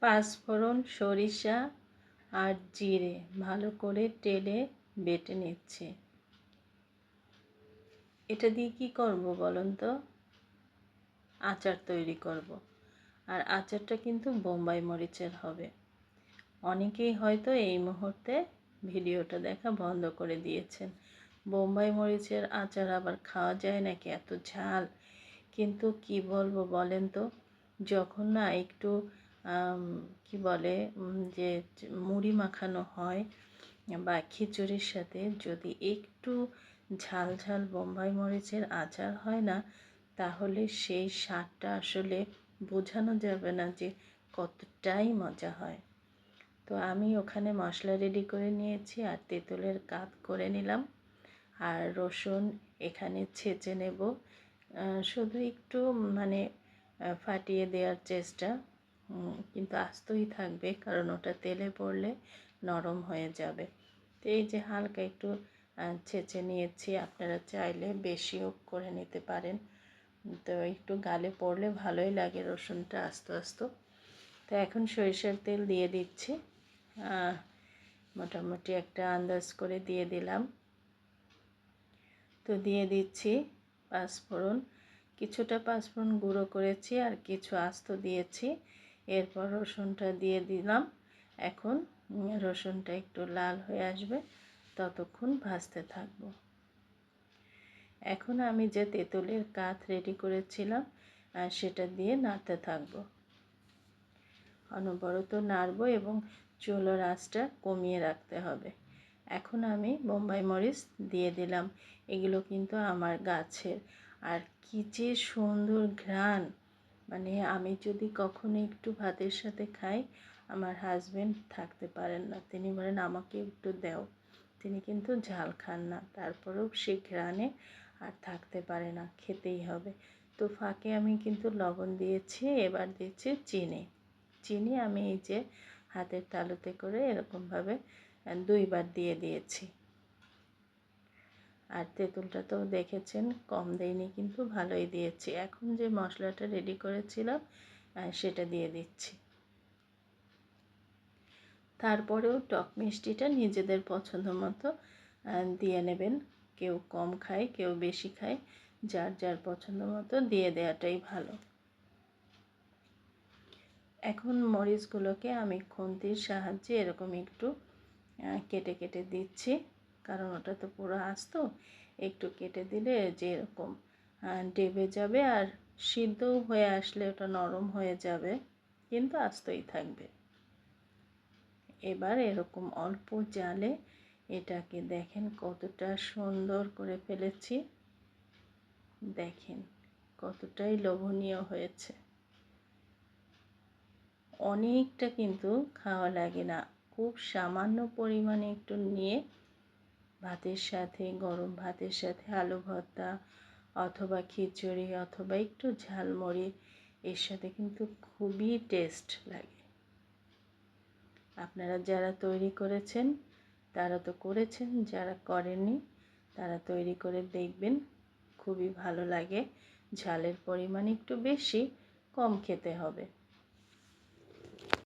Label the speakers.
Speaker 1: পাঁচফোড়ন, সরিষা আর জিরে ভালো করে টেলে বেটে নিচ্ছি। এটা দিয়ে কি করব বলুন তো? আচার তৈরি করব। আর আচারটা কিন্তু বোম্বাই মরিচের হবে। অনেকেই হয়তো এই মুহূর্তে ভিডিওটা দেখা বন্ধ করে দিয়েছেন। বোম্বাই মরিচের আচার আবার খাওয়া যায় নাকি? এত ঝাল। কিন্তু কি বলবো বলেন তো, যখন না একটু কি বলে যে মুড়ি মাখানো হয় বা খিচুড়ির সাথে যদি একটু ঝাল ঝাল বোম্বাই মরিচের আচার হয় না, তাহলে সেই স্বাদটা আসলে বোঝানো যাবে না যে কতটাই মজা হয়। তো আমি ওখানে মশলা রেডি করে নিয়েছি আর তেঁতুলের কাত করে নিলাম। আর রসুন এখানে ছেঁচে নেব, শুধু একটু মানে ফাটিয়ে দেওয়ার চেষ্টা, কিন্তু আস্তই থাকবে কারণ ওটা তেলে পড়লে নরম হয়ে যাবে। তো এই যে হালকা একটু ছেঁচে নিয়েছি, আপনারা চাইলে বেশিও করে নিতে পারেন। তো একটু গালে পড়লে ভালোই লাগে রসুনটা আস্ত আস্ত। তো এখন সরিষার তেল দিয়ে দিচ্ছি, মোটামুটি একটা আন্দাজ করে দিয়ে দিলাম। তো দিয়ে দিচ্ছি পাঁচফোড়ন, কিছুটা পাঁচফোড়ন গুঁড়ো করেছি আর কিছু আস্ত দিয়েছি। এরপর রসুনটা দিয়ে দিলাম। এখন রসুনটা একটু লাল হয়ে আসবে, ততক্ষণ ভাজতে থাকব। এখন আমি যে তেঁতুলের কাত রেডি করেছিলাম সেটা দিয়ে নাড়তে থাকব। অনবরত নাড়ব এবং চুলার আঁচটা কমিয়ে রাখতে হবে। এখন আমি বোম্বাই মরিচ দিয়ে দিলাম। এগুলো কিন্তু আমার গাছের, আর কি যে সুন্দর ঘ্রাণ! মানে আমি যদি কখনো একটু ভাতের সাথে খাই, আমার হাজবেন্ড থাকতে পারেন না, তিনি বলেন আমাকে একটু দাও। তিনি কিন্তু ঝাল খান না, তারপরেও সে ঘ্রাণে আর থাকতে পারে না, খেতেই হবে। তো ফাঁকে আমি কিন্তু লবণ দিয়েছি, এবার দিচ্ছি চিনি। চিনি আমি এই যে হাতের তালুতে করে এরকমভাবে 2 বার দিয়ে দিয়েছি। আর তেঁতুলটা তো দেখেছেন কম দেইনি, কিন্তু ভালোই দিয়েছি। এখন যে মশলাটা রেডি করেছিলাম সেটা দিয়ে দিচ্ছি। তারপরেও টক মিষ্টিটা নিজেদের পছন্দ মতো দিয়ে নেবেন। কেউ কম খায়, কেউ বেশি খায়, যার যার পছন্দ মতো দিয়ে দেওয়াটাই ভালো। এখন মরিচগুলোকে আমি খুন্তির সাহায্যে এরকম একটু কেটে কেটে দিচ্ছি, কারণ ওটা তো পুরো আস্ত। একটু কেটে দিলে যে এরকম ডেবে যাবে, আর সিদ্ধও হয়ে আসলে ওটা নরম হয়ে যাবে, কিন্তু আস্তই থাকবে। এবার এরকম অল্প জালে এটাকে দেখেন কতটা সুন্দর করে ফেলেছি, দেখেন কতটাই লোভনীয় হয়েছে। অনেকটা কিন্তু খাওয়া লাগে না, খুব সামান্য পরিমাণে একটু নিয়ে ভাতের সাথে, গরম ভাতের সাথে আলু ভর্তা অথবা খিচুড়ি অথবা একটু ঝালমুড়ি, এর সাথে কিন্তু খুবই টেস্ট লাগে। আপনারা যারা তৈরি করেছেন তারা তো করেছেন, যারা করেননি তারা তৈরি করে দেখবেন, খুবই ভালো লাগে। ঝালের পরিমাণ একটু বেশি, কম খেতে হবে।